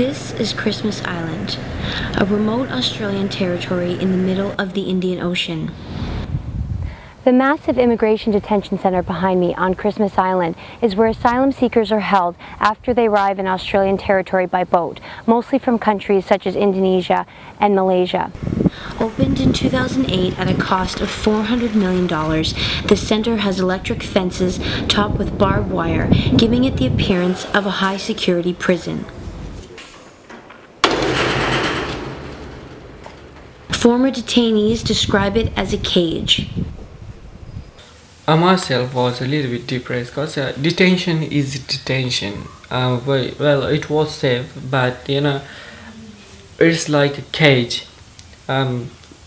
This is Christmas Island, a remote Australian territory in the middle of the Indian Ocean. The massive immigration detention center behind me on Christmas Island is where asylum seekers are held after they arrive in Australian territory by boat, mostly from countries such as Indonesia and Malaysia. Opened in 2008 at a cost of $400 million, the center has electric fences topped with barbed wire, giving it the appearance of a high-security prison. Former detainees describe it as a cage. I myself was a little bit depressed because detention is detention. Well, it was safe, but it's like a cage.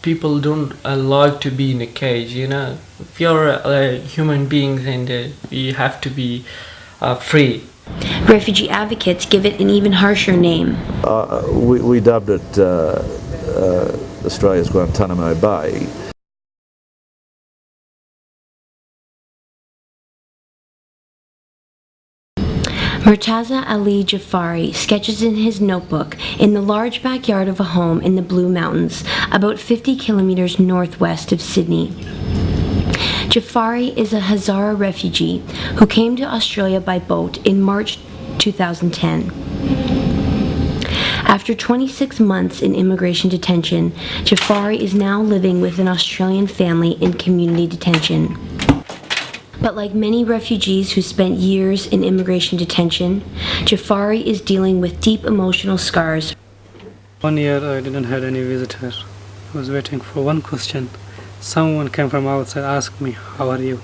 People don't like to be in a cage. If you're human beings, and we have to be free. Refugee advocates give it an even harsher name. We dubbed it Australia's Guantanamo Bay. Murtaza Ali Jafari sketches in his notebook in the large backyard of a home in the Blue Mountains, about 50 kilometers northwest of Sydney. Jafari is a Hazara refugee who came to Australia by boat in March 2010. After 26 months in immigration detention, Jafari is now living with an Australian family in community detention. But like many refugees who spent years in immigration detention, Jafari is dealing with deep emotional scars. 1 year I didn't have any visitor. I was waiting for one question. Someone came from outside, asked me, "How are you?"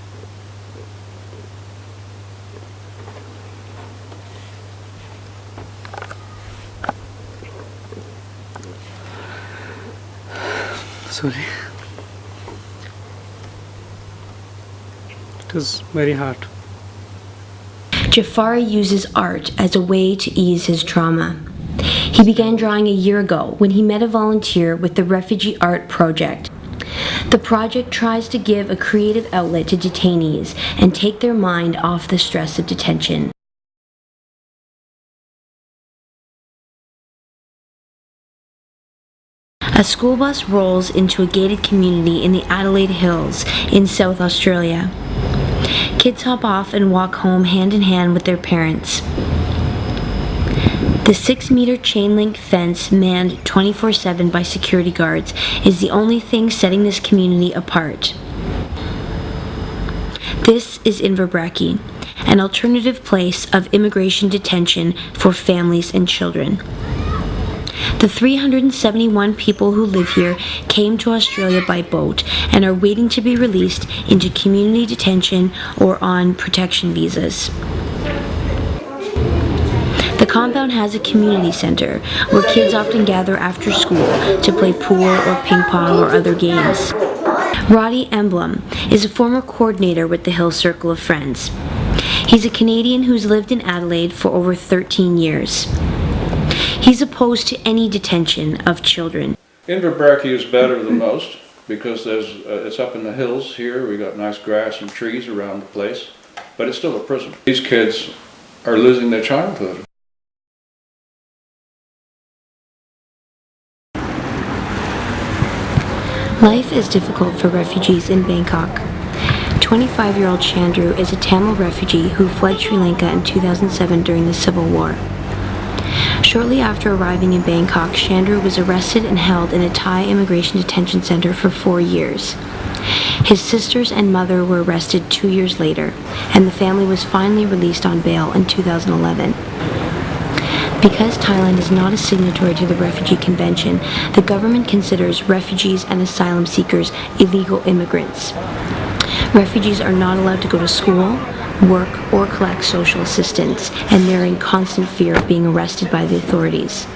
Sorry. It was very hard. Jafari uses art as a way to ease his trauma. He began drawing a year ago when he met a volunteer with the Refugee Art Project. The project tries to give a creative outlet to detainees and take their mind off the stress of detention. A school bus rolls into a gated community in the Adelaide Hills in South Australia. Kids hop off and walk home hand in hand with their parents. The 6-meter chain-link fence manned 24/7 by security guards is the only thing setting this community apart. This is Inverbrackie, an alternative place of immigration detention for families and children. The 371 people who live here came to Australia by boat and are waiting to be released into community detention or on protection visas. The compound has a community center where kids often gather after school to play pool or ping pong or other games. Roddy Emblem is a former coordinator with the Hill Circle of Friends. He's a Canadian who's lived in Adelaide for over 13 years. He's opposed to any detention of children. Inverbrackie is better than most because it's up in the hills here. We got nice grass and trees around the place, but it's still a prison. These kids are losing their childhood. Life is difficult for refugees in Bangkok. 25-year-old Chandru is a Tamil refugee who fled Sri Lanka in 2007 during the Civil War. Shortly after arriving in Bangkok, Chandru was arrested and held in a Thai immigration detention center for 4 years. His sisters and mother were arrested 2 years later, and the family was finally released on bail in 2011. Because Thailand is not a signatory to the Refugee Convention, the government considers refugees and asylum seekers illegal immigrants. Refugees are not allowed to go to school, work, or collect social assistance, and they're in constant fear of being arrested by the authorities.